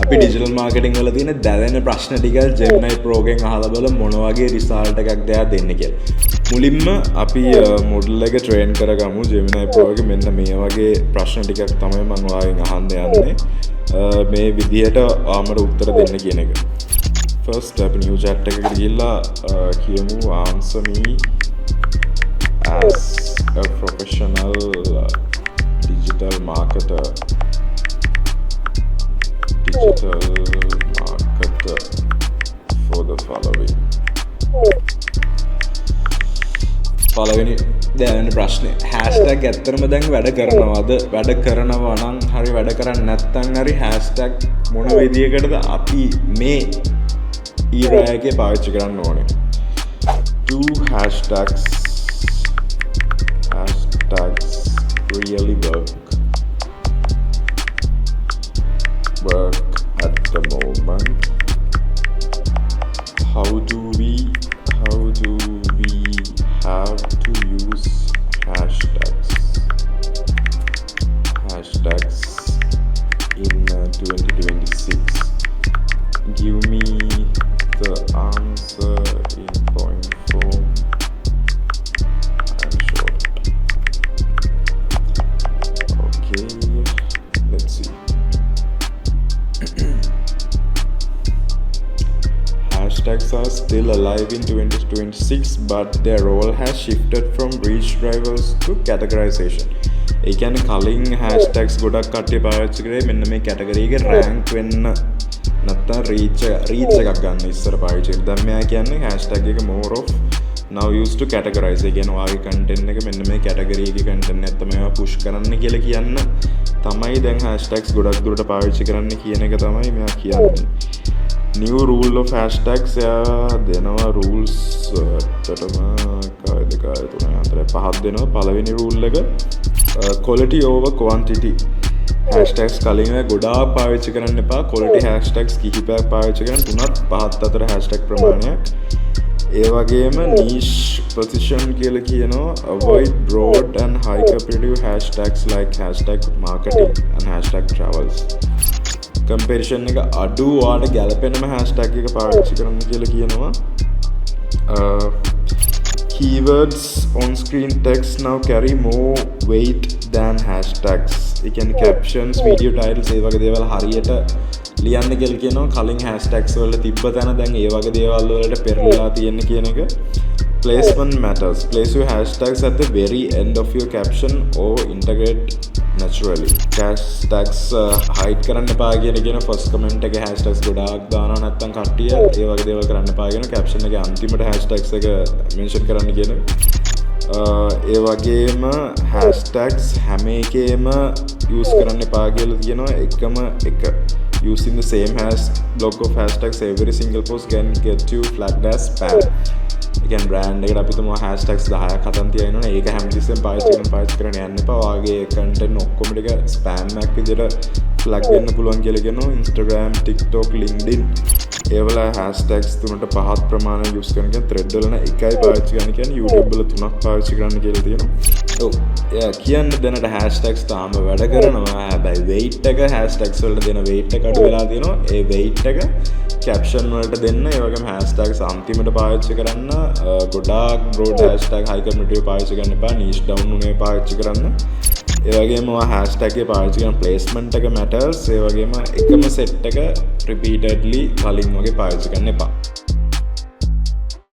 අපි digital marketing වල තියෙන දැනෙන ප්‍රශ්න ටික Gemini Pro එකෙන් අහලා බලමු මොන වගේ රිසල්ට් එකක් දෙයා දෙන්නේ කියලා. මුලින්ම අපි මොඩල් එක ට්‍රේන් කරගමු Gemini Pro එකේ. මෙන්න මේ වගේ ප්‍රශ්න ටිකක් තමයි මම ඔයාගෙන් අහන්න යන්නේ. මේ විදිහට ආමර උත්තර දෙන්න කියන එක. First අපි new chat එකකට ගිහිල්ලා කියමු answer me as a professional digital marketer for the following. පළවෙනි දැනෙන ප්‍රශ්නේ hashtag ඇත්තටම දැන් වැඩ කරනවද? වැඩ කරනවා නම් හරි, වැඩ කරන්නේ නැත්නම් හරි hashtag මොන විදියකටද අපි මේ era එකේ පාවිච්චි කරන්න ඕනේ? Do hashtags really work at the moment? How do we have to use hashtags in 2026? Give me the answer in point form and short. Okay, let's see. Hashtags are still alive in 2026, but their role has shifted from reach drivers to categorization. ඒ කියන්නේ කලින් hashtags ගොඩක් කට්ටිය පාවිච්චි කරේ මෙන්න මේ category එකේ rank වෙන්න නැත්නම් reach එකක් ගන්න ඉස්සර පාවිච්චි කරා. දැන් මෙයා කියන්නේ hashtag එක more of now used to categorize. ඒ කියන්නේ ඔයාගේ content එක මෙන්න මේ category එකේ content එක තමයි ඔයා push කරන්න කියලා කියන්න තමයි දැන් hashtags ගොඩක් දුරට පාවිච්චි කරන්න කියන එක තමයි මෙයා කියන්නේ. New rule of hashtags දෙනවා rules වලටම පහක් දෙනවා. පළවෙනි rule එක quality over quantity. hashtags කලින් ගොඩාක් පාවිච්චි කරන්න එපා. quality hashtags කිහිපයක් පාවිච්චි කරන්න 3-5 අතර hashtag ප්‍රමාණයක්. ඒ වගේම niche position කියලා කියනවා. avoid broad and high competitive hashtags like hashtag marketing and hashtag travels. comparison එක අඩු වාට ගැලපෙනම hashtag එක පාවිච්චි කරන්න කියලා කියනවා. Keywords on screen text now carry more weight than hashtags. ඒ කියන්නේ captions, video titles ඒ වගේ දේවල් හරියට ලියන්න කියලා කියනවා. කලින් hashtags වල තිබ්බ තැන දැන් ඒ වගේ දේවල් වලට පෙරලලා තියෙන කියන එක. Placement matters. Place your hashtags at the very end of your caption or integrate naturally. hashtags hide කරන්න එපා කියන first comment එකේ hashtags ගොඩාක් දානවා නැත්නම් කට්ටිය ඒ වගේ දේවල් කරන්න එපා කියන caption එකේ අන්තිමට hashtags එක mention කරන්න කියන. ඒ වගේම hashtags හැම එකේම use කරන්න එපා කියලා කියනවා. එකම එක using the same block of hashtags every single post can get you flagged as spam. again brand එකට අපි තුමා hashtags 10ක් හතන් තියනවනේ. ඒක හැමතිස්සෙම පාවිච්චි කරන්න යන්න එපා. ඔයාගේ content ඔක්කොම ටික spam එකක් විදිහට flag වෙන්න පුළුවන් කියලා කියනවා. Instagram, TikTok, LinkedIn ඒවල hashtags 3-5 ප්‍රමාණය use කරන එක thread වල නම් එකයි පාවිච්චි කරන්න කියන්නේ. YouTube වල 3ක් පාවිච්චි කරන්න කියලා තියෙනවා. ඔව් කියන්නේ දැනට hashtags තාම වැඩ කරනවා. හැබැයි weight එක hashtags වලට දෙන weight එක අඩු වෙලා තියෙනවා. ඒ weight එක caption වලට දෙන්න. ඒ වගේම hashtags අන්තිමට පාවිච්චි කරන්න. ගොඩාක් broad hashtag high competitive පාවිච්චි කරන්න එපා. niche down උනේ පාවිච්චි කරන්න. ඒ වගේම hashtag එක පාවිච්චි කරන placement එක matters. ඒ වගේම එකම set එක repeatedly කලින් වගේ පාවිච්චි කරන්න එපා.